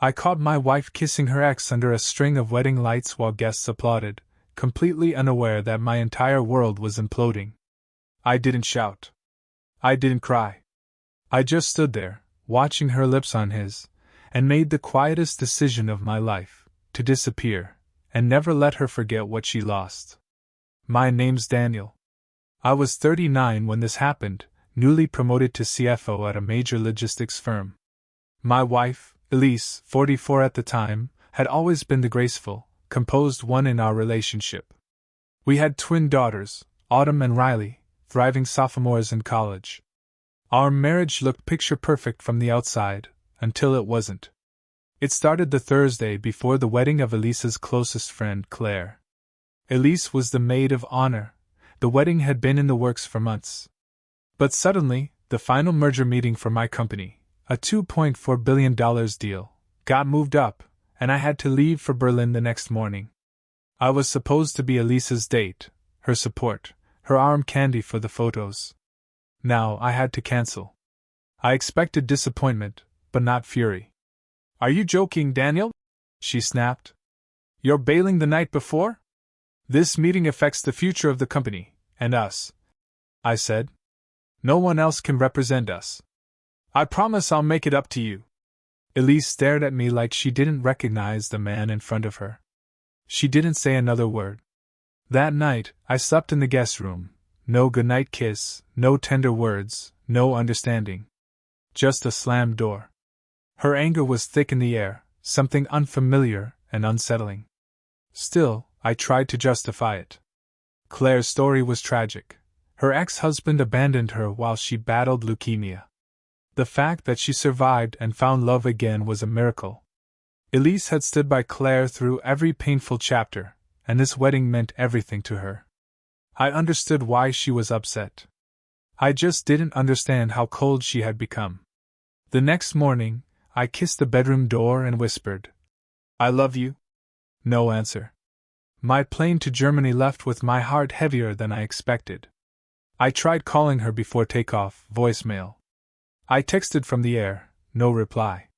I caught my wife kissing her ex under a string of wedding lights while guests applauded, completely unaware that my entire world was imploding. I didn't shout. I didn't cry. I just stood there, watching her lips on his, and made the quietest decision of my life, to disappear, and never let her forget what she lost. My name's Daniel. I was 39 when this happened, newly promoted to CFO at a major logistics firm. My wife, Elise, 44 at the time, had always been the graceful, composed one in our relationship. We had twin daughters, Autumn and Riley, thriving sophomores in college. Our marriage looked picture perfect from the outside, until it wasn't. It started the Thursday before the wedding of Elise's closest friend, Claire. Elise was the maid of honor. The wedding had been in the works for months. But suddenly, the final merger meeting for my company, a $2.4 billion deal, got moved up, and I had to leave for Berlin the next morning. I was supposed to be Elise's date, her support, her arm candy for the photos. Now I had to cancel. I expected disappointment, but not fury. "Are you joking, Daniel?" she snapped. "You're bailing the night before? This meeting affects the future of the company, and us," I said. "No one else can represent us. I promise I'll make it up to you." Elise stared at me like she didn't recognize the man in front of her. She didn't say another word. That night, I slept in the guest room. No goodnight kiss, no tender words, no understanding. Just a slammed door. Her anger was thick in the air, something unfamiliar and unsettling. Still, I tried to justify it. Claire's story was tragic. Her ex-husband abandoned her while she battled leukemia. The fact that she survived and found love again was a miracle. Elise had stood by Claire through every painful chapter, and this wedding meant everything to her. I understood why she was upset. I just didn't understand how cold she had become. The next morning, I kissed the bedroom door and whispered, "I love you." No answer. My plane to Germany left with my heart heavier than I expected. I tried calling her before takeoff, voicemail. I texted from the air, no reply.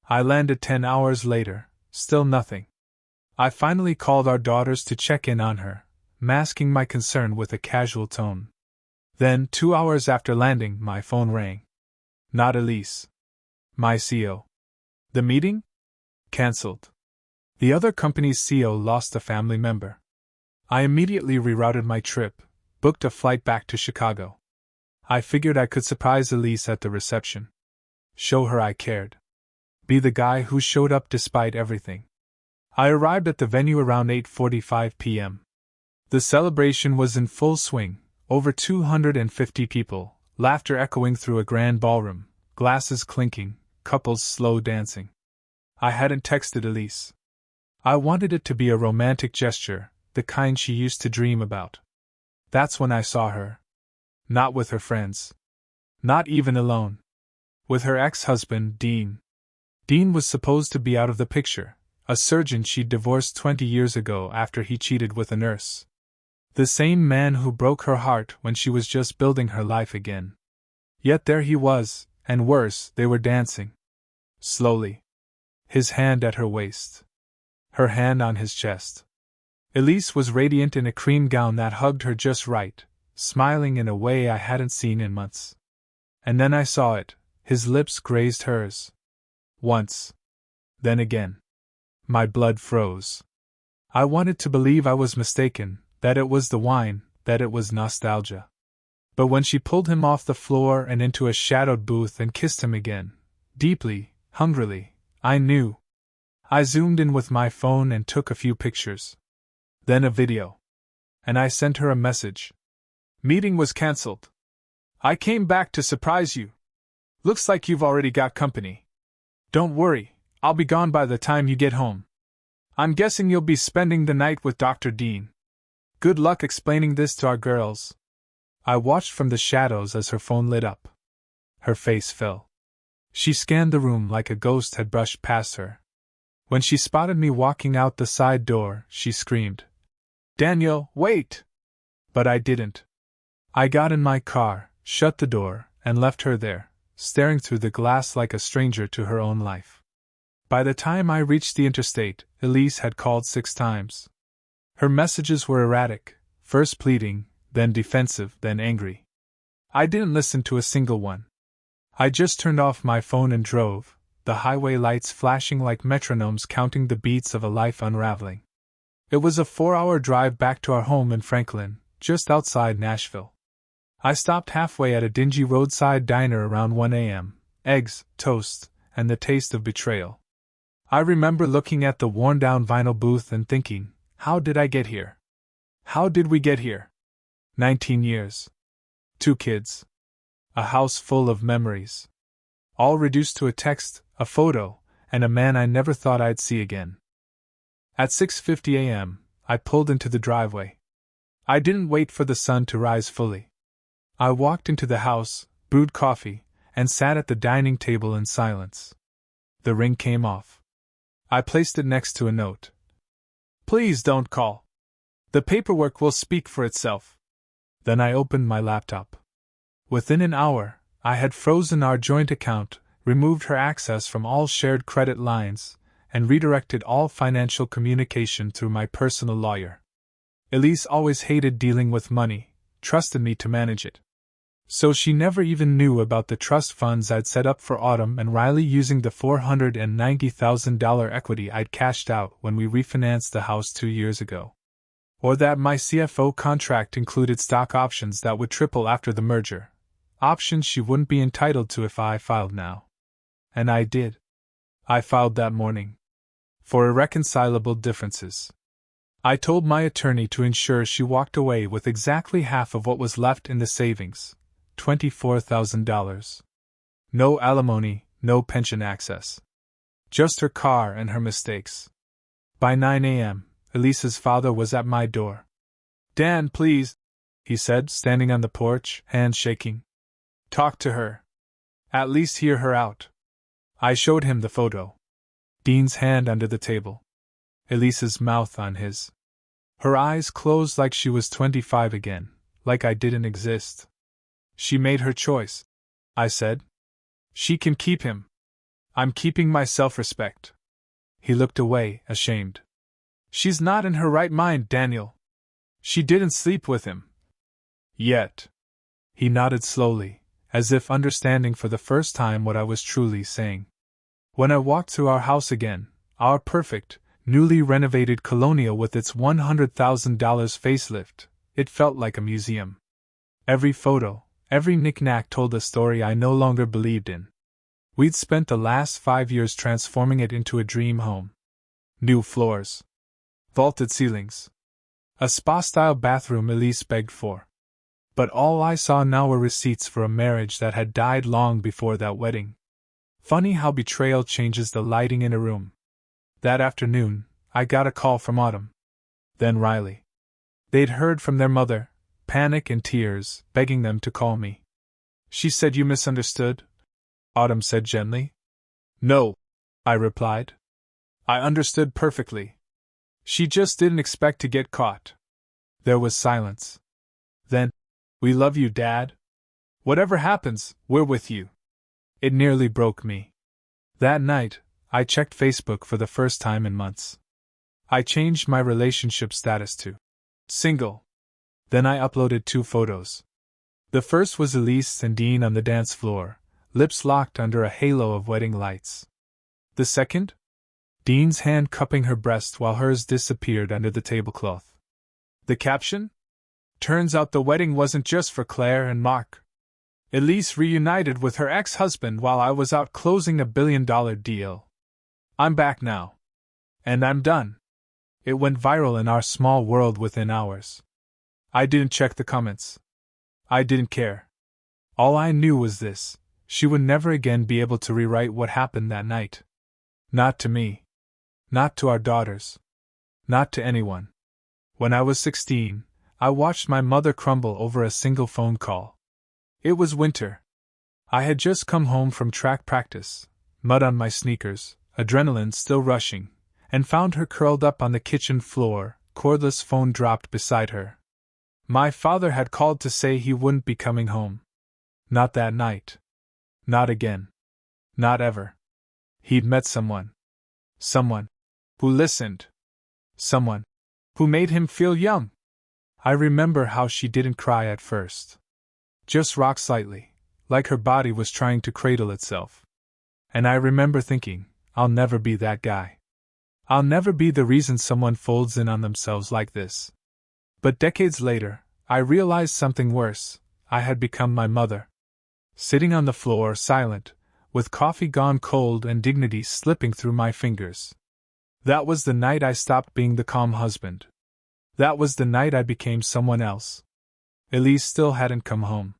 I landed 10 hours later, still nothing. I finally called our daughters to check in on her, masking my concern with a casual tone. Then, 2 hours after landing, my phone rang. Not Elise. My CEO. The meeting? Cancelled. The other company's CEO lost a family member. I immediately rerouted my trip, booked a flight back to Chicago. I figured I could surprise Elise at the reception. Show her I cared. Be the guy who showed up despite everything. I arrived at the venue around 8:45 p.m. The celebration was in full swing, over 250 people, laughter echoing through a grand ballroom, glasses clinking, couples slow dancing. I hadn't texted Elise. I wanted it to be a romantic gesture, the kind she used to dream about. That's when I saw her. Not with her friends. Not even alone. With her ex-husband, Dean. Dean was supposed to be out of the picture, a surgeon she'd divorced 20 years ago after he cheated with a nurse. The same man who broke her heart when she was just building her life again. Yet there he was, and worse, they were dancing. Slowly. His hand at her waist. Her hand on his chest. Elise was radiant in a cream gown that hugged her just right, smiling in a way I hadn't seen in months. And then I saw it, his lips grazed hers. Once. Then again. My blood froze. I wanted to believe I was mistaken, that it was the wine, that it was nostalgia. But when she pulled him off the floor and into a shadowed booth and kissed him again, deeply, hungrily, I knew. I zoomed in with my phone and took a few pictures. Then a video. And I sent her a message. Meeting was cancelled. I came back to surprise you. Looks like you've already got company. Don't worry, I'll be gone by the time you get home. I'm guessing you'll be spending the night with Dr. Dean. Good luck explaining this to our girls. I watched from the shadows as her phone lit up. Her face fell. She scanned the room like a ghost had brushed past her. When she spotted me walking out the side door, she screamed, "Daniel, wait!" But I didn't. I got in my car, shut the door, and left her there, staring through the glass like a stranger to her own life. By the time I reached the interstate, Elise had called 6 times. Her messages were erratic, first pleading, then defensive, then angry. I didn't listen to a single one. I just turned off my phone and drove, the highway lights flashing like metronomes counting the beats of a life unraveling. It was a 4-hour drive back to our home in Franklin, just outside Nashville. I stopped halfway at a dingy roadside diner around 1 a.m., eggs, toast, and the taste of betrayal. I remember looking at the worn-down vinyl booth and thinking, how did I get here? How did we get here? 19 years. 2 kids. A house full of memories. All reduced to a text, a photo, and a man I never thought I'd see again. At 6:50 a.m., I pulled into the driveway. I didn't wait for the sun to rise fully. I walked into the house, brewed coffee, and sat at the dining table in silence. The ring came off. I placed it next to a note. Please don't call. The paperwork will speak for itself. Then I opened my laptop. Within an hour, I had frozen our joint account, removed her access from all shared credit lines, and redirected all financial communication through my personal lawyer. Elise always hated dealing with money, trusted me to manage it. So she never even knew about the trust funds I'd set up for Autumn and Riley using the $490,000 equity I'd cashed out when we refinanced the house 2 years ago. Or that my CFO contract included stock options that would triple after the merger. Options she wouldn't be entitled to if I filed now. And I did. I filed that morning. For irreconcilable differences. I told my attorney to ensure she walked away with exactly half of what was left in the savings, $24,000. No alimony, no pension access. Just her car and her mistakes. By 9 a.m., Elise's father was at my door. Dan, please, he said, standing on the porch, hands shaking. Talk to her. At least hear her out. I showed him the photo. Dean's hand under the table. Elise's mouth on his. Her eyes closed like she was 25 again, like I didn't exist. She made her choice, I said. She can keep him. I'm keeping my self-respect. He looked away, ashamed. She's not in her right mind, Daniel. She didn't sleep with him. Yet. He nodded slowly, as if understanding for the first time what I was truly saying. When I walked through our house again, our perfect, newly renovated colonial with its $100,000 facelift, it felt like a museum. Every photo, every knick-knack told a story I no longer believed in. We'd spent the last 5 years transforming it into a dream home. New floors. Vaulted ceilings. A spa-style bathroom Elise begged for. But all I saw now were receipts for a marriage that had died long before that wedding. Funny how betrayal changes the lighting in a room. That afternoon, I got a call from Autumn. Then Riley. They'd heard from their mother, panic and tears, begging them to call me. She said you misunderstood? Autumn said gently. No, I replied. I understood perfectly. She just didn't expect to get caught. There was silence. Then, we love you, Dad. Whatever happens, we're with you. It nearly broke me. That night, I checked Facebook for the first time in months. I changed my relationship status to single. Then I uploaded 2 photos. The first was Elise and Dean on the dance floor, lips locked under a halo of wedding lights. The second? Dean's hand cupping her breast while hers disappeared under the tablecloth. The caption? Turns out the wedding wasn't just for Claire and Mark. Elise reunited with her ex-husband while I was out closing a $1 billion deal. I'm back now. And I'm done. It went viral in our small world within hours. I didn't check the comments. I didn't care. All I knew was this: she would never again be able to rewrite what happened that night. Not to me. Not to our daughters. Not to anyone. When I was 16, I watched my mother crumble over a single phone call. It was winter. I had just come home from track practice, mud on my sneakers, adrenaline still rushing, and found her curled up on the kitchen floor, cordless phone dropped beside her. My father had called to say he wouldn't be coming home. Not that night. Not again. Not ever. He'd met someone. Someone who listened. Someone who made him feel young. I remember how she didn't cry at first. Just rocked slightly, like her body was trying to cradle itself. And I remember thinking, I'll never be that guy. I'll never be the reason someone folds in on themselves like this. But decades later, I realized something worse. I had become my mother. Sitting on the floor, silent, with coffee gone cold and dignity slipping through my fingers. That was the night I stopped being the calm husband. That was the night I became someone else. Elise still hadn't come home.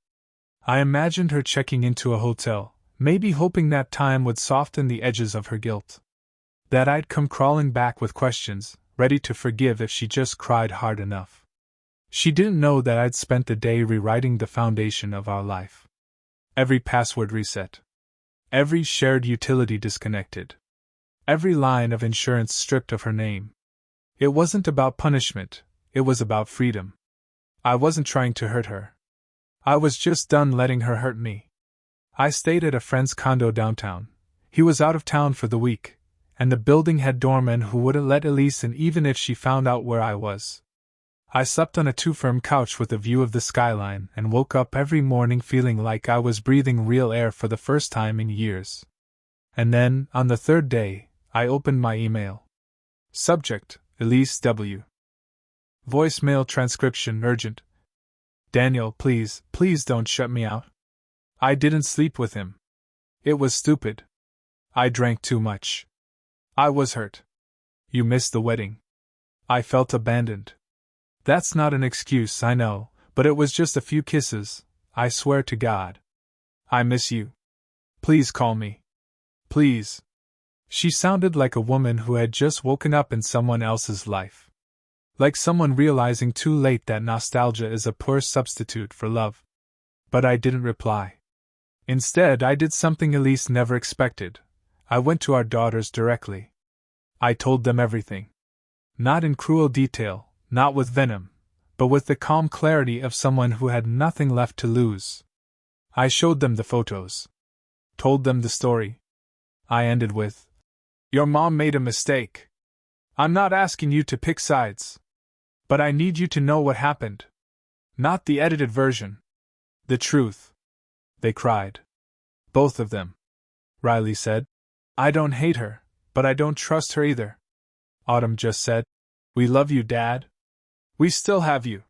I imagined her checking into a hotel, maybe hoping that time would soften the edges of her guilt. That I'd come crawling back with questions, ready to forgive if she just cried hard enough. She didn't know that I'd spent the day rewriting the foundation of our life. Every password reset. Every shared utility disconnected. Every line of insurance stripped of her name. It wasn't about punishment, it was about freedom. I wasn't trying to hurt her. I was just done letting her hurt me. I stayed at a friend's condo downtown. He was out of town for the week, and the building had doormen who wouldn't let Elise in even if she found out where I was. I slept on a two-firm couch with a view of the skyline and woke up every morning feeling like I was breathing real air for the first time in years. And then, on the third day, I opened my email. Subject: Elise W. Voicemail transcription urgent. Daniel, please don't shut me out. I didn't sleep with him. It was stupid. I drank too much. I was hurt. You missed the wedding. I felt abandoned. That's not an excuse, I know, but it was just a few kisses, I swear to God. I miss you. Please call me. Please. She sounded like a woman who had just woken up in someone else's life. Like someone realizing too late that nostalgia is a poor substitute for love. But I didn't reply. Instead, I did something Elise never expected. I went to our daughters directly. I told them everything. Not in cruel detail, not with venom, but with the calm clarity of someone who had nothing left to lose. I showed them the photos. Told them the story. I ended with, "Your mom made a mistake. I'm not asking you to pick sides. But I need you to know what happened. Not the edited version. The truth." They cried. Both of them. Riley said, "I don't hate her, but I don't trust her either." Autumn just said, "We love you, Dad. We still have you."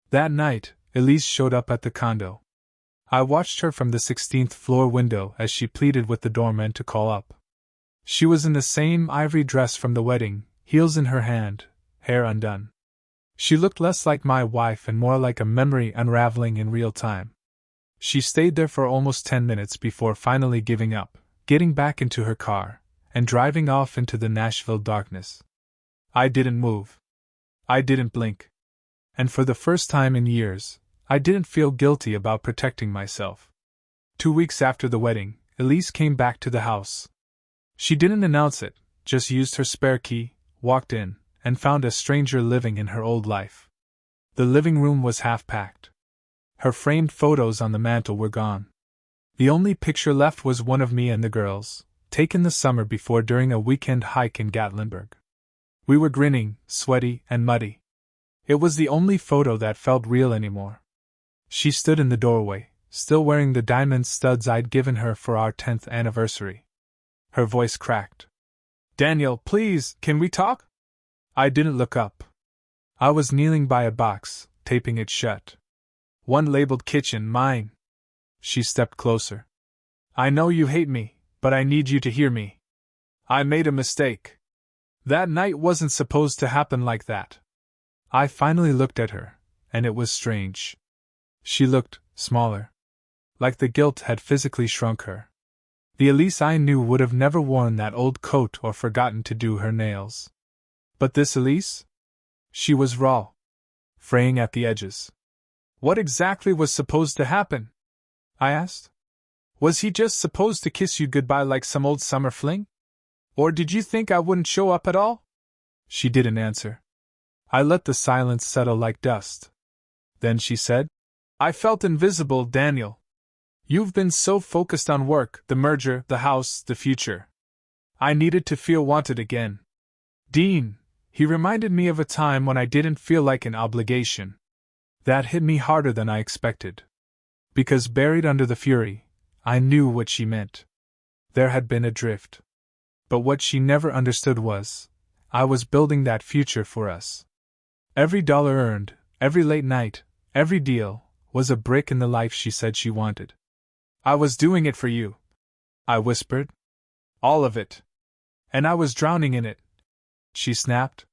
That night, Elise showed up at the condo. I watched her from the 16th floor window as she pleaded with the doorman to call up. She was in the same ivory dress from the wedding, heels in her hand, hair undone. She looked less like my wife and more like a memory unraveling in real time. She stayed there for almost 10 minutes before finally giving up, getting back into her car, and driving off into the Nashville darkness. I didn't move. I didn't blink. And for the first time in years, I didn't feel guilty about protecting myself. 2 weeks after the wedding, Elise came back to the house. She didn't announce it, just used her spare key, walked in, and found a stranger living in her old life. The living room was half-packed. Her framed photos on the mantel were gone. The only picture left was one of me and the girls, taken the summer before during a weekend hike in Gatlinburg. We were grinning, sweaty, and muddy. It was the only photo that felt real anymore. She stood in the doorway, still wearing the diamond studs I'd given her for our 10th anniversary. Her voice cracked. "Daniel, please, can we talk?" I didn't look up. I was kneeling by a box, taping it shut. One labeled "Kitchen," mine. She stepped closer. "I know you hate me, but I need you to hear me. I made a mistake. That night wasn't supposed to happen like that." I finally looked at her, and it was strange. She looked smaller. Like the guilt had physically shrunk her. The Elise I knew would have never worn that old coat or forgotten to do her nails. But this Elise? She was raw. Fraying at the edges. "What exactly was supposed to happen?" I asked. "Was he just supposed to kiss you goodbye like some old summer fling? Or did you think I wouldn't show up at all?" She didn't answer. I let the silence settle like dust. Then she said, "I felt invisible, Daniel. You've been so focused on work, the merger, the house, the future. I needed to feel wanted again. Dean, he reminded me of a time when I didn't feel like an obligation. That hit me harder than I expected. Because buried under the fury, I knew what she meant. There had been a drift. But what she never understood was, I was building that future for us. Every dollar earned, every late night, every deal, was a brick in the life she said she wanted. I was doing it for you, I whispered. All of it. And I was drowning in it, she snapped.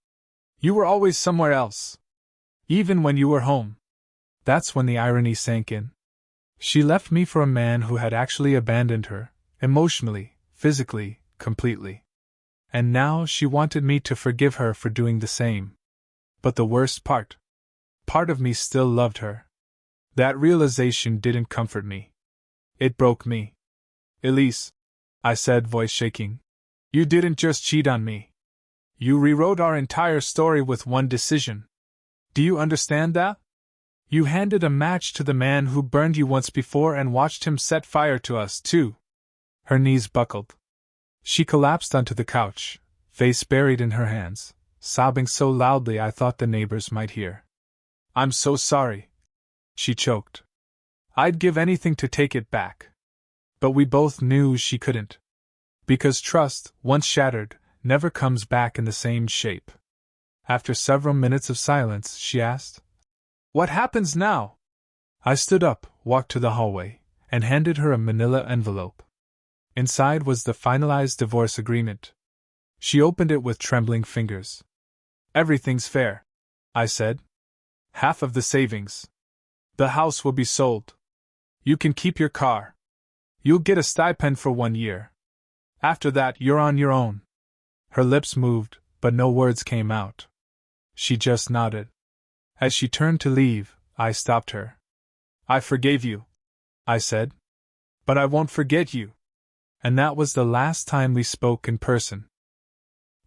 You were always somewhere else. Even when you were home. That's when the irony sank in. She left me for a man who had actually abandoned her, emotionally, physically, completely. And now she wanted me to forgive her for doing the same. But the worst part of me still loved her. That realization didn't comfort me. It broke me. Elise, I said, voice shaking. You didn't just cheat on me. You rewrote our entire story with one decision. Do you understand that? You handed a match to the man who burned you once before and watched him set fire to us, too. Her knees buckled. She collapsed onto the couch, face buried in her hands, sobbing so loudly I thought the neighbors might hear. I'm so sorry, she choked. I'd give anything to take it back. But we both knew she couldn't. Because trust, once shattered, never comes back in the same shape. After several minutes of silence, she asked, What happens now? I stood up, walked to the hallway, and handed her a manila envelope. Inside was the finalized divorce agreement. She opened it with trembling fingers. Everything's fair, I said. Half of the savings. The house will be sold. You can keep your car. You'll get a stipend for 1 year. After that, you're on your own. Her lips moved, but no words came out. She just nodded. As she turned to leave, I stopped her. I forgave you, I said. But I won't forget you. And that was the last time we spoke in person.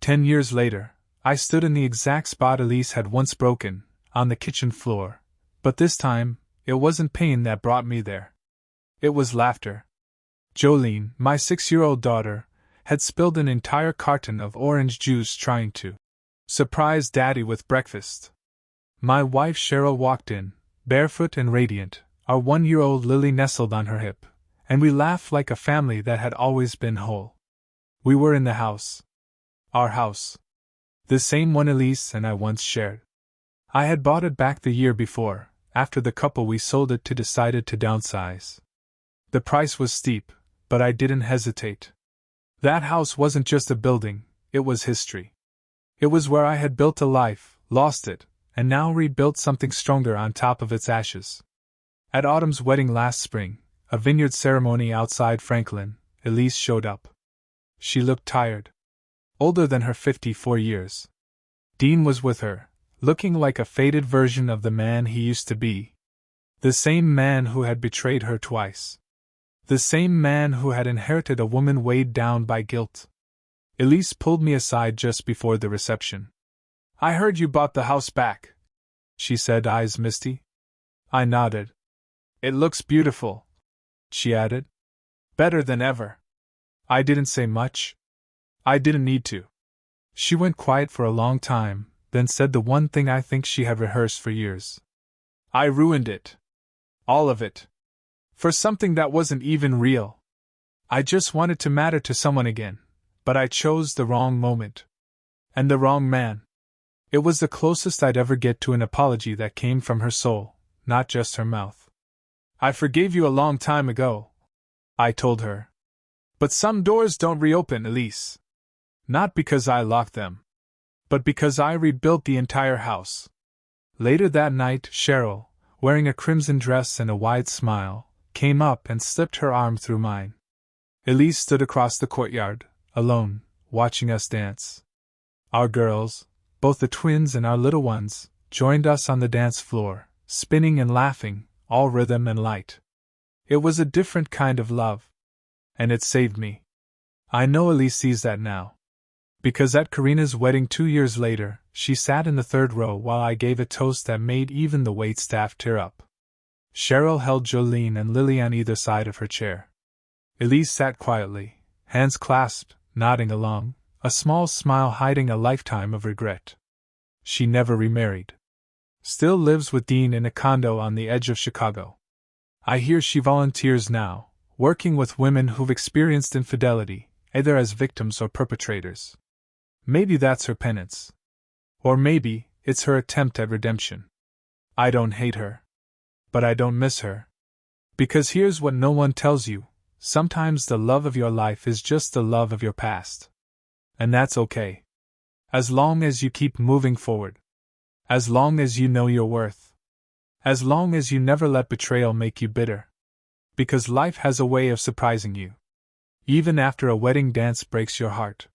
10 years later, I stood in the exact spot Elise had once broken, on the kitchen floor. But this time, it wasn't pain that brought me there. It was laughter. Jolene, my 6-year-old daughter, had spilled an entire carton of orange juice trying to surprise Daddy with breakfast. My wife Cheryl walked in, barefoot and radiant, our 1-year-old Lily nestled on her hip, and we laughed like a family that had always been whole. We were in the house. Our house. The same one Elise and I once shared. I had bought it back the year before, after the couple we sold it to decided to downsize. The price was steep, but I didn't hesitate. That house wasn't just a building, it was history. It was where I had built a life, lost it, and now rebuilt something stronger on top of its ashes. At Autumn's wedding last spring, a vineyard ceremony outside Franklin, Elise showed up. She looked tired. Older than her 54 years. Dean was with her, looking like a faded version of the man he used to be. The same man who had betrayed her twice. The same man who had inherited a woman weighed down by guilt. Elise pulled me aside just before the reception. I heard you bought the house back, she said, eyes misty. I nodded. It looks beautiful, she added. Better than ever. I didn't say much. I didn't need to. She went quiet for a long time, then said the one thing I think she had rehearsed for years. I ruined it. All of it. For something that wasn't even real. I just wanted to matter to someone again, but I chose the wrong moment. And the wrong man. It was the closest I'd ever get to an apology that came from her soul, not just her mouth. I forgave you a long time ago, I told her. But some doors don't reopen, Elise. Not because I locked them, but because I rebuilt the entire house. Later that night, Cheryl, wearing a crimson dress and a wide smile, came up and slipped her arm through mine. Elise stood across the courtyard, alone, watching us dance. Our girls, both the twins and our little ones, joined us on the dance floor, spinning and laughing, all rhythm and light. It was a different kind of love. And it saved me. I know Elise sees that now. Because at Karina's wedding 2 years later, she sat in the third row while I gave a toast that made even the waitstaff tear up. Cheryl held Jolene and Lily on either side of her chair. Elise sat quietly, hands clasped, nodding along, a small smile hiding a lifetime of regret. She never remarried. Still lives with Dean in a condo on the edge of Chicago. I hear she volunteers now, working with women who've experienced infidelity, either as victims or perpetrators. Maybe that's her penance. Or maybe it's her attempt at redemption. I don't hate her. But I don't miss her. Because here's what no one tells you: sometimes the love of your life is just the love of your past. And that's okay. As long as you keep moving forward. As long as you know your worth. As long as you never let betrayal make you bitter. Because life has a way of surprising you. Even after a wedding dance breaks your heart.